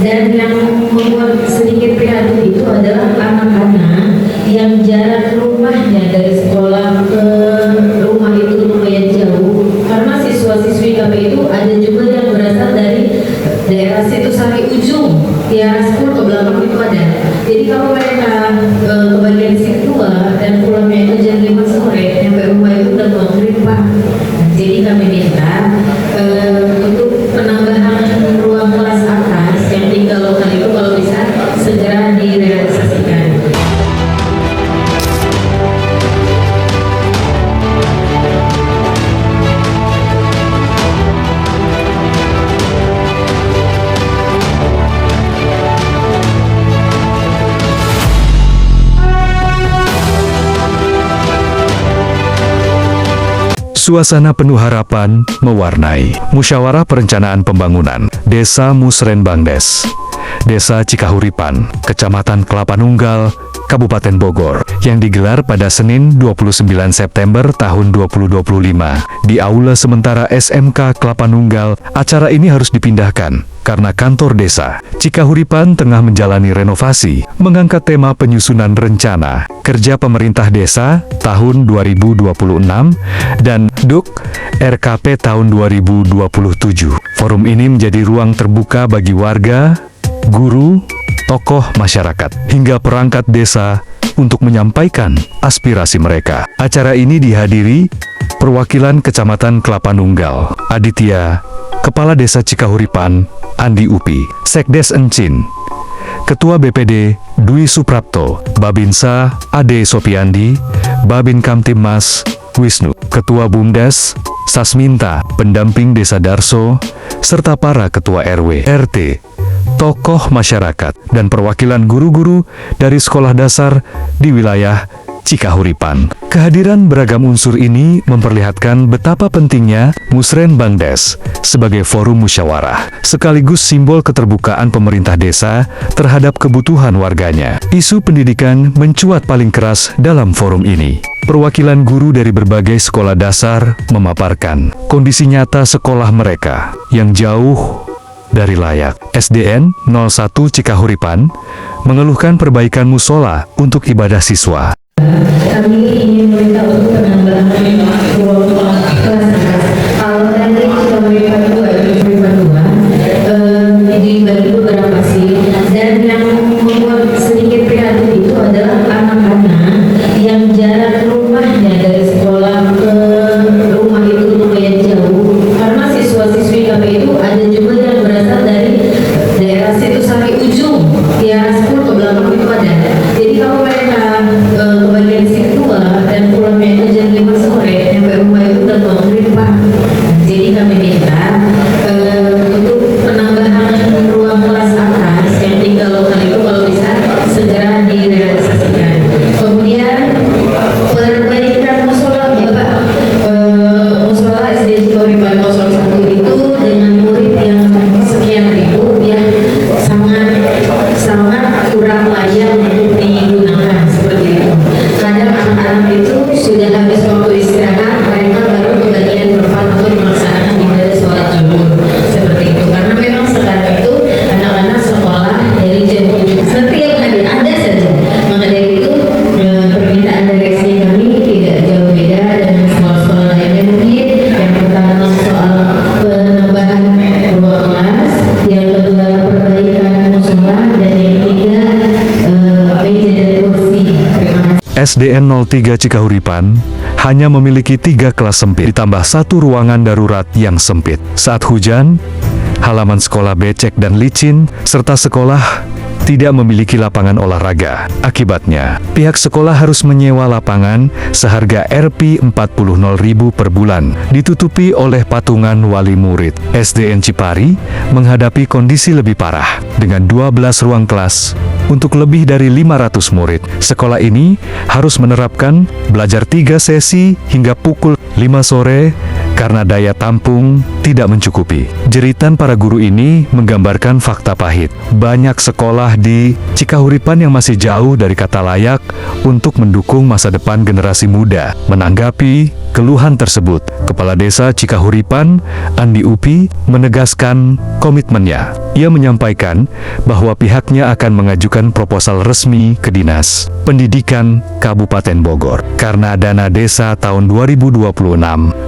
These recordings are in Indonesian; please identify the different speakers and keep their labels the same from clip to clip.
Speaker 1: Dan yang membuat sedikit prihatin itu adalah anak-anak yang jarak rumahnya dari sekolah ke rumah itu lumayan jauh, karena siswa-siswi kami itu ada juga yang berasal dari daerah situ sampai ujung tiara sekolah ke belakang itu ada. Jadi kalau mereka ke bagian situ dan pulangnya itu jam 5 sore, sampai rumah itu udah maghrib Pak. Jadi kami minta untuk penambahan ruang kelas atas yang 3 lokal itu kalau bisa segera direalisasikan.
Speaker 2: Suasana penuh harapan mewarnai Musyawarah Perencanaan Pembangunan Desa Musrenbangdes, Desa Cikahuripan, Kecamatan Kelapa Nunggal, Kabupaten Bogor, yang digelar pada Senin 29 September tahun 2025 di Aula Sementara SMK Kelapa Nunggal. Acara ini harus dipindahkan karena kantor desa Cikahuripan tengah menjalani renovasi, mengangkat tema penyusunan rencana kerja pemerintah desa tahun 2026 dan DUK RKP tahun 2027. Forum ini menjadi ruang terbuka bagi warga, guru, tokoh masyarakat, hingga perangkat desa untuk menyampaikan aspirasi mereka. Acara ini dihadiri perwakilan Kecamatan Kelapa Nunggal, Aditya, Kepala Desa Cikahuripan, Andi Upi, Sekdes Encin, Ketua BPD, Dwi Suprapto, Babinsa, Ade Sopiandi, Babin Kamtibmas, Wisnu, Ketua BUMDes, Sasminta, Pendamping Desa Darso, serta para Ketua RW, RT, tokoh masyarakat, dan perwakilan guru-guru dari sekolah dasar di wilayah Cikahuripan. Kehadiran beragam unsur ini memperlihatkan betapa pentingnya Musrenbangdes sebagai forum musyawarah, sekaligus simbol keterbukaan pemerintah desa terhadap kebutuhan warganya. Isu pendidikan mencuat paling keras dalam forum ini. Perwakilan guru dari berbagai sekolah dasar memaparkan kondisi nyata sekolah mereka yang jauh dari layak. SDN 01 Cikahuripan mengeluhkan perbaikan musola untuk ibadah siswa.
Speaker 1: Kami ingin meminta untuk penambahan ruang kelas atas. Kalau tadi Cikahuripan 2, dibagi beberapa sih. Dan yang membuat sedikit prihatin itu adalah anak-anak yang jarak rumahnya dari sekolah ke rumah itu lumayan jauh, karena siswa-siswi kami itu ada juga yang berasal dari daerah situ sampai ujung tiara sekolah ke belakang itu ada. Jadi kalau mereka ke bagian situ dan pulangnya itu jam 5 sore, sampai rumah itu udah maghrib Pak. Jadi kami minta untuk penambahan ruang kelas atas yang 3 lokal itu kalau bisa segera direalisasikan. Kemudian perbaikan musola Bapak, musola SD Cikahuripan 01 itu dengan murid yang sekian ribu ya sangat kurang layak untuk digunakan seperti itu. Kadang anak-anak itu sudah habis waktu istirahat, mereka baru kebagian tempat untuk melaksanakan ibadah sholat zuhur seperti itu. Karena memang sekarang itu anak-anak sekolah dari jam 7 setiap hari ada saja. Maka dari itu permintaan direksi kami tidak jauh beda dengan sekolah-sekolah lainnya mungkin. Yang pertama soal penambahan ruang kelas, yang kedua perbaikan musola, dan yang ketiga meja dan kursi. Terima kasih.
Speaker 2: SDN 03 Cikahuripan hanya memiliki 3 kelas sempit, ditambah 1 ruangan darurat yang sempit. Saat hujan, halaman sekolah becek dan licin, serta sekolah tidak memiliki lapangan olahraga. Akibatnya, pihak sekolah harus menyewa lapangan seharga Rp40.000 per bulan, ditutupi oleh patungan wali murid. SDN Cipari menghadapi kondisi lebih parah, dengan 12 ruang kelas untuk lebih dari 500 murid. Sekolah ini harus menerapkan belajar 3 sesi hingga pukul 5 sore karena daya tampung tidak mencukupi. Jeritan para guru ini menggambarkan fakta pahit. Banyak sekolah di Cikahuripan yang masih jauh dari kata layak untuk mendukung masa depan generasi muda. Menanggapi keluhan tersebut, Kepala Desa Cikahuripan, Andi Upi, menegaskan komitmennya. Ia menyampaikan bahwa pihaknya akan mengajukan proposal resmi ke Dinas Pendidikan Kabupaten Bogor karena dana desa tahun 2026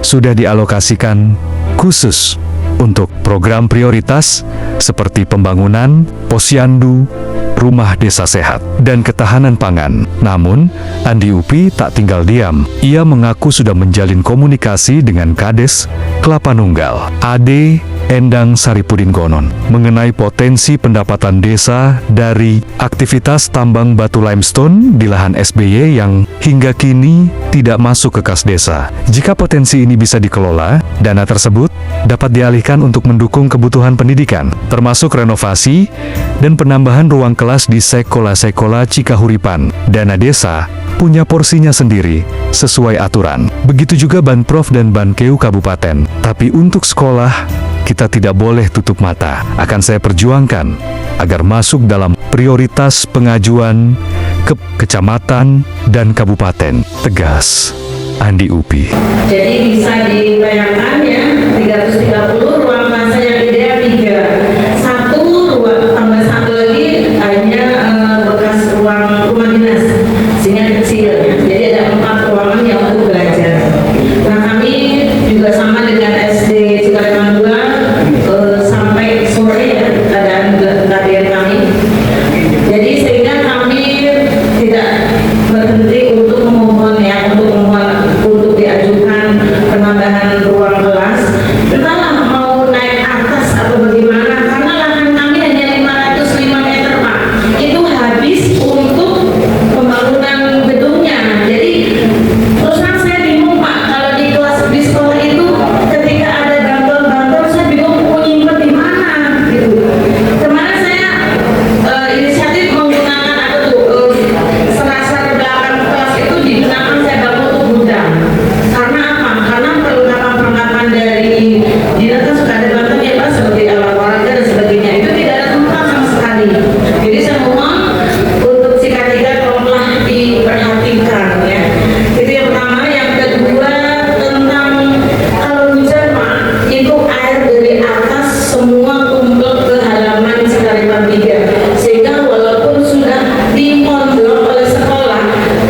Speaker 2: sudah dialokasikan khusus untuk program prioritas seperti pembangunan posyandu, rumah desa sehat, dan ketahanan pangan. Namun, Andi Upi tak tinggal diam. Ia mengaku sudah menjalin komunikasi dengan Kades Kelapa Nunggal, Ade Endang Saripudin Gonon, mengenai potensi pendapatan desa dari aktivitas tambang batu limestone di lahan SBY yang hingga kini tidak masuk ke kas desa. Jika potensi ini bisa dikelola, dana tersebut dapat dialihkan untuk mendukung kebutuhan pendidikan, termasuk renovasi dan penambahan ruang kelas di sekolah-sekolah Cikahuripan. Dana desa punya porsinya sendiri, sesuai aturan. Begitu juga Banprov dan Bankeu Kabupaten. Tapi untuk sekolah, kita tidak boleh tutup mata. Akan saya perjuangkan agar masuk dalam prioritas pengajuan ke kecamatan dan kabupaten. Tegas Andi Upi.
Speaker 1: Jadi bisa dibayangkan ya, 330 ruang kelas yang ideal 3. Satu ruang tambah satu lagi hanya bekas ruang rumah dinas, sehingga kecil ya. Jadi ada 4 ruangan yang untuk belajar. Nah kami juga sama dengan SD Cikahuripan 2 sampai sore ya keadaan latihan kami. Jadi sehingga kami tidak berhenti untuk memohon ya, untuk diajukan penambahan ruang kelas. Entahlah mau naik atas atau bagaimana, karena lahan kami hanya 505 meter Pak. Itu habis untuk pembangunan gedungnya. Jadi terus terang saya bingung Pak, kalau di kelas di sekolah itu ketika ada bantuan-bantuan saya bingung mau nyimpen di mana gitu. Kemarin saya inisiatif menggunakan apa tuh serasar belakang kelas itu digunakan saya bangun untuk gudang. Karena apa? Karena perlengkapan-perlengkapan dari dinas kan sudah ada bantuan ya Pak, seperti alat olahraga dan sebagainya. Itu tidak ada tempat sama sekali. Jadi saya mohon untuk Cikatiga tolonglah diperhatikan ya. Itu yang pertama. Yang kedua tentang kalau hujan Pak, itu air dari atas semua tumpul ke halaman Cikahuripan 3. Sehingga walaupun sudah dimondok oleh sekolah,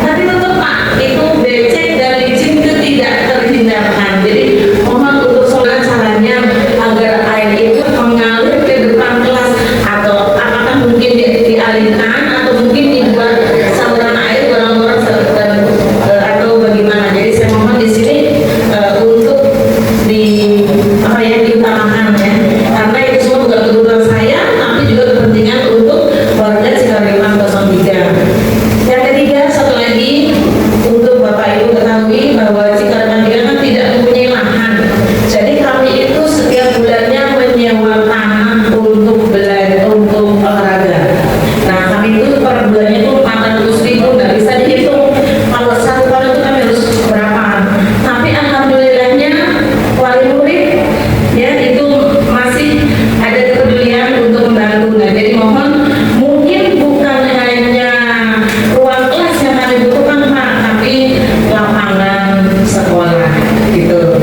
Speaker 1: tapi tetap Pak, itu becek dan licin itu tidak terhindarkan. Jadi mohon untuk soal caranya agar air itu mengalir ke depan kelas, atau apakah mungkin dialihkan atau mungkin dibuat saluran air barang-barang atau bagaimana. Jadi saya mohon di sini untuk diutamakan ya, karena itu semua bukan kebutuhan saya, tapi juga kepentingan untuk warga Cikahuripan 03. Yang ketiga, satu lagi untuk Bapak Ibu ketahui bahwa Cikahuripan 3 kan tidak mempunyai lahan. Jadi kami itu setiap bulannya menyewa tanah untuk belajar, untuk olahraga. Nah kami itu per bulannya itu 400.000, nggak bisa dihitung. Kalau satu tahun itu kami harus berapa. Tapi alhamdulillahnya wali murid ya itu masih ada kepedulian untuk membantu. Nah jadi mohon, mungkin bukan hanya ruang kelas yang kami butuhkan Pak, tapi lapangan sekolah gitu.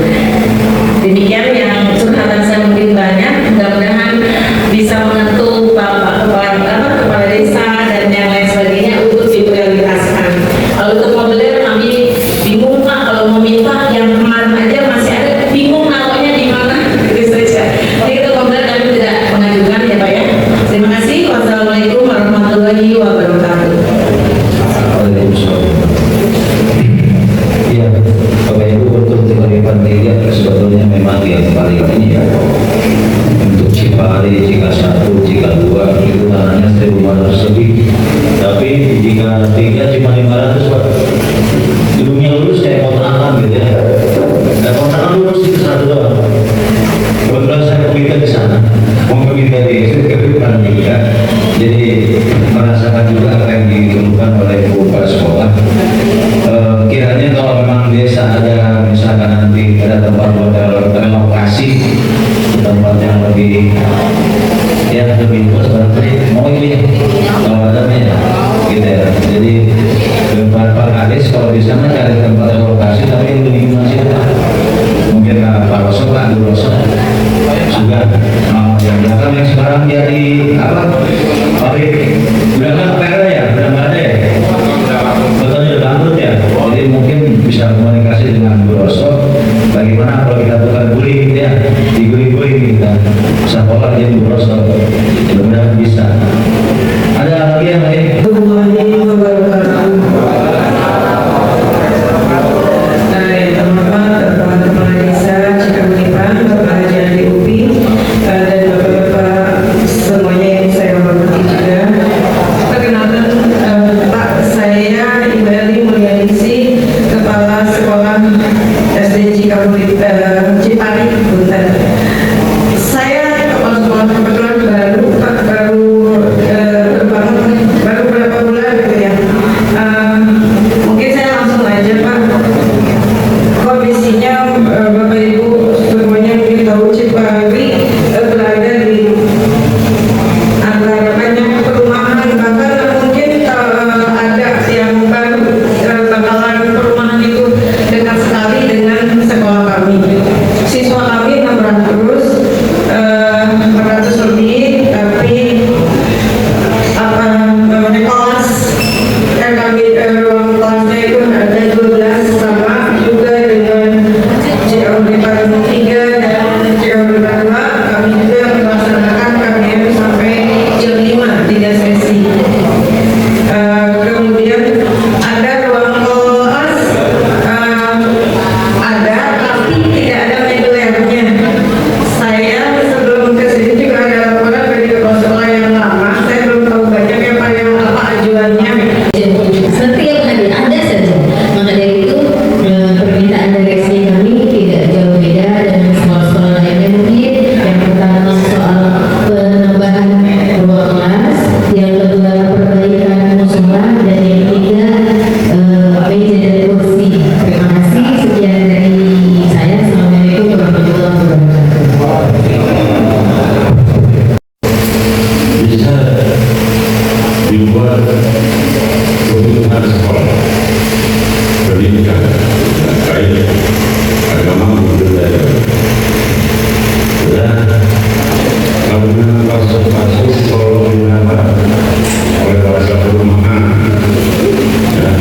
Speaker 1: Demikian yang curhatan saya mungkin banyak, mudah-mudahan bisa menyentuh Bapak Kepala Desa dan yang lain sebagainya untuk diprioritaskan. Kalau untuk modeler kami bingung Pak, kalau mau minta yang kemarin aja masih ada, bingung naruhnya di mana gitu saja. Jadi itu modeler kami tidak mengajukan ya Pak ya. Terima kasih. Wassalamualaikum warahmatullahi wabarakatuh.
Speaker 3: Iya, Bapak Ibu, untuk Cikahuripan 3 sebetulnya memang yang paling ini ya. Untuk Cipari, Cika 1, Cika 2 itu tanahnya 1.500 lebih. Tapi jika 3 cuma 500 Pak. Gedungnya lulus kayak kontrakan gitu ya. Dan kontrakan lulus itu 1 doang. Kebetulan saya peminta di sana, mau peminta di Cikahuripan 3. Jadi merasakan juga apa yang dikeluhkan oleh ibu kepala sekolah. Kiranya kalau memang desa ada misalkan nanti ada tempat buat renovasi lebih ya lebih luas barangkali mau ini kalau ada ya gitu ya. Jadi Pak Kades kalau bisa kan cari tempat lokasi tapi yang lebih masih mungkin Pak Rosok lah, Bu Rosok juga yang belakang yang sekarang jadi apa pabrik belakang pera ya udah nggak ada ya betul ya bangkrut ya. Jadi mungkin bisa komunikasi dengan Bu Rosok bagaimana kalau kita tukar guling gitu ya diguling-guling kita sekolah jadi Bu Rosok mudah-mudahan bisa. Ada lagi yang lain?
Speaker 4: Teman-teman desa Cikahuripan, Bapak Haji Andi Upi, dan bapak-bapak semuanya yang saya hormati juga. Perkenalkan Pak, saya Ibu Eli Mulyaningsi, Kepala Sekolah SD Cikahuripan Cipari, Bunten. Saya kepala sekolah kebetulan baru Pak, baru berapa bulan gitu ya. Mungkin saya langsung aja Pak. Kondisinya Bapak Ibu semuanya mungkin tahu Cipari berada di antara banyak perumahan, bahkan mungkin ada yang baru bakalan perumahan itu dekat sekali dengan sekolah kami. Siswa kami 400 lebih, tapi apa namanya kelas yang kami ruang kelasnya itu ada 12 sama juga dengan Cikahuripan 3 dan Cikahuripan 2. Kami juga melaksanakan KBM sampai jam 5 3 sesi. Kemudian ada ruang kelas ada tapi tidak ada medulernya. Saya sebelum kesini juga ada laporan dari kepala sekolah yang lama. Saya belum tahu banyak ya Pak yang apa ajuannya.
Speaker 1: Setiap hari ada saja. Maka dari itu permintaan dari SD kami tidak jauh beda dengan sekolah-sekolah lainnya mungkin. Yang pertama soal penambahan ruang kelas, yang kedua perbaikan musola, dan yang ketiga meja dan kursi. Terima kasih. Sekian dari saya. Assalamualaikum warahmatullahi wabarakatuh.
Speaker 5: Bisa dibuat kebutuhan sekolah pendidikan baik agama budaya dan karena masuk kalau oleh bahasa perumahan ya,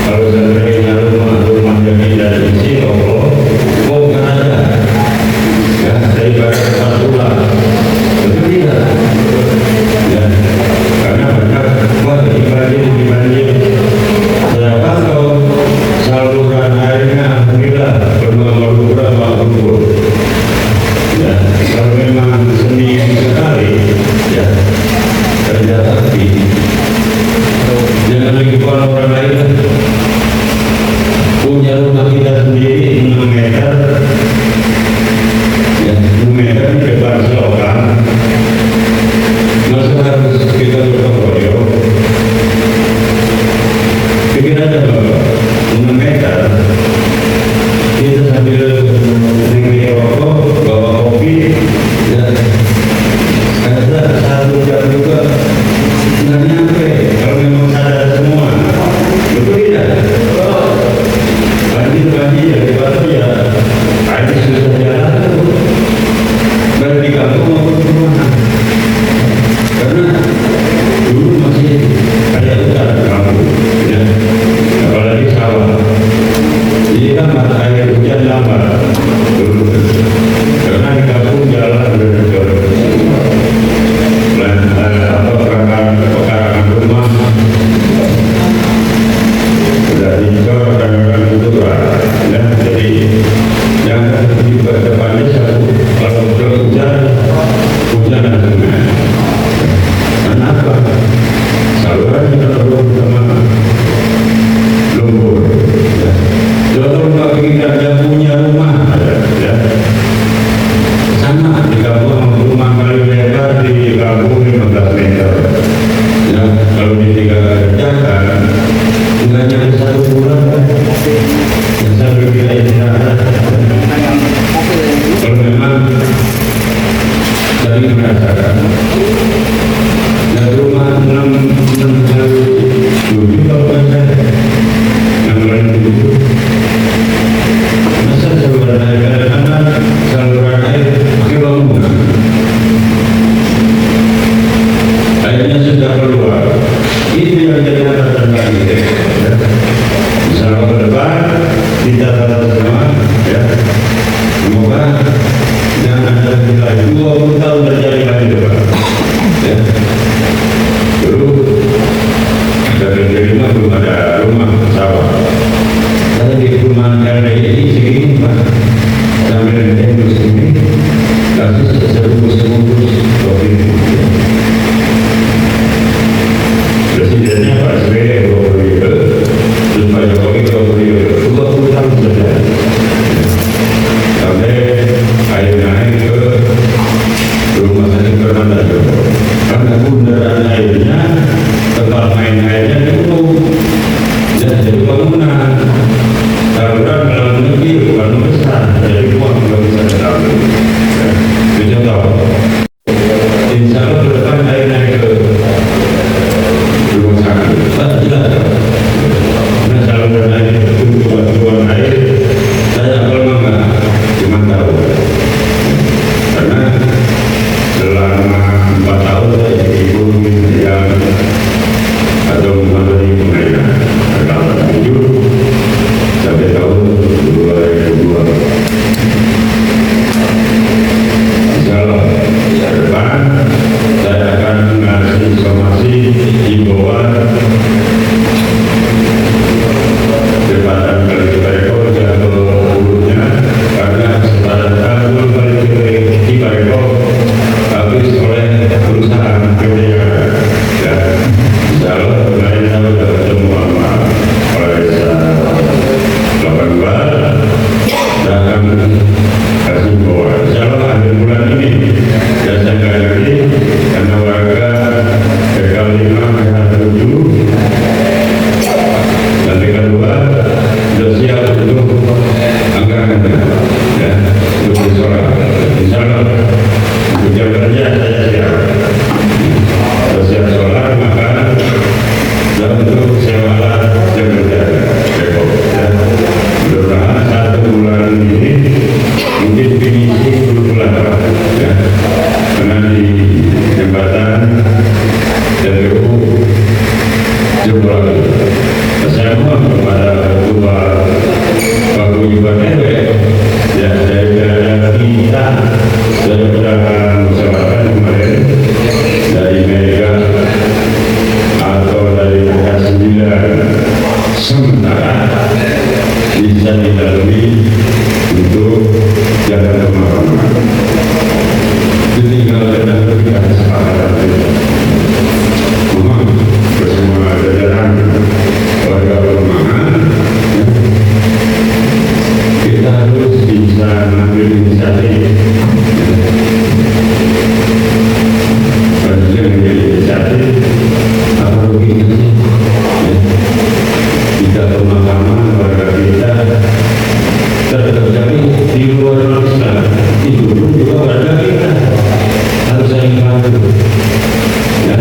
Speaker 5: kalau seandainya rumah yang tidak diisi Allah mau kan ada ya dari barat patulah betul tidak ya karena banyak dibanding sedangkan kalau saluran airnya alhamdulillah berapa ukur ya kalau memang seni sekali ya kerja tapi jangan lagi orang lain punya rumah kita sendiri 6 meter ya 6 meter di depan selokan masa harus kita bergotong royong pikir aja Bapak 6 meter kita sambil minum rokok bawa kopi ya ada satu jam juga nggak nyampe kalau memang sadar semua betul tidak? Banjir ya di Batu ya ada susah jalan baik di kampung maupun di rumah karena dulu masih ada hutan kampung ya apalagi sawah jadi kan mata air hujan lambat dulu karena di kampung jalan pekarangan rumah sudah dicor kadang-kadang kuburan ya jadi yang di depannya satu kalau hujan dan sungai kenapa saluran kita belum sama lumpur ya contoh bagi kita yang punya rumah ya sama di kampung rumah paling lebar di kampung 15 meter ya kalau ditinggalkan nggak nyampe 1 bulan yang sampai kita istirahat kalau memang saluran airnya, tempat main airnya cukup. Jadi bangunan saluran dalam negeri bukan besar, jadi uang nggak bisa terlalu. Itu contoh. Insya Allah ke depan air naik ke rumah sakit. Tidak. Nah saluran air itu buat air. Saya kalau nggak cuma tahu. Karena selama 4 tahun saya jadi guru yang atau mengalami pengairan kalau jujur sampai tahun 2002. Insya Allah ke depan saya akan mengasih somasi himbauan jembatan Kali Cibarengko jatuh hulunya karena sepadan tanggul Kali Cibarengko habis oleh perusahaan PDA. Ya, insya Allah kemarin saya sudah bertemu sama oleh desa 82 dan akan kasih bahwa insya Allah akhir bulan ini ya saya lagi karena warga PKL 5 PKL 7 dan PKL 2 sudah siap untuk anggaran ya untuk disorak. Insya Allah untuk jam kerja saya siap. Kalau siap sholat maka dan untuk sewa alat jam kerja Depok ya. Mudah-mudahan 1 bulan ini mungkin finishing dulu bulan ya. Karena di jembatan DPU jebol. Saya mohon kepada ketua paguyuban RW ya daripada kita daripada musyawarah kemarin dari Mega atau dari PK 9 sementara bisa dilalui untuk jalan rumah-rumah. Itu tinggal dan kita kesepakatan itu. Mohon bersama jajaran warga perumahan kita harus bisa mengambil inisiatif. Harusnya menjadi inisiatif apa ruginya sih? Tidak pemahaman warga kita terjadi di luar Islam itu pun juga warga kita harus saling bantu. Ya,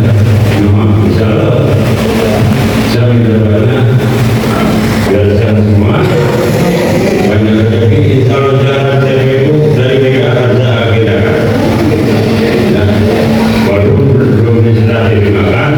Speaker 5: memang insya Allah saya minta banyak biar saya semua banyak rezeki. Insya Allah jalan saya itu dari Mega akan saya agendakan. Ya, walaupun belum bisa dimakan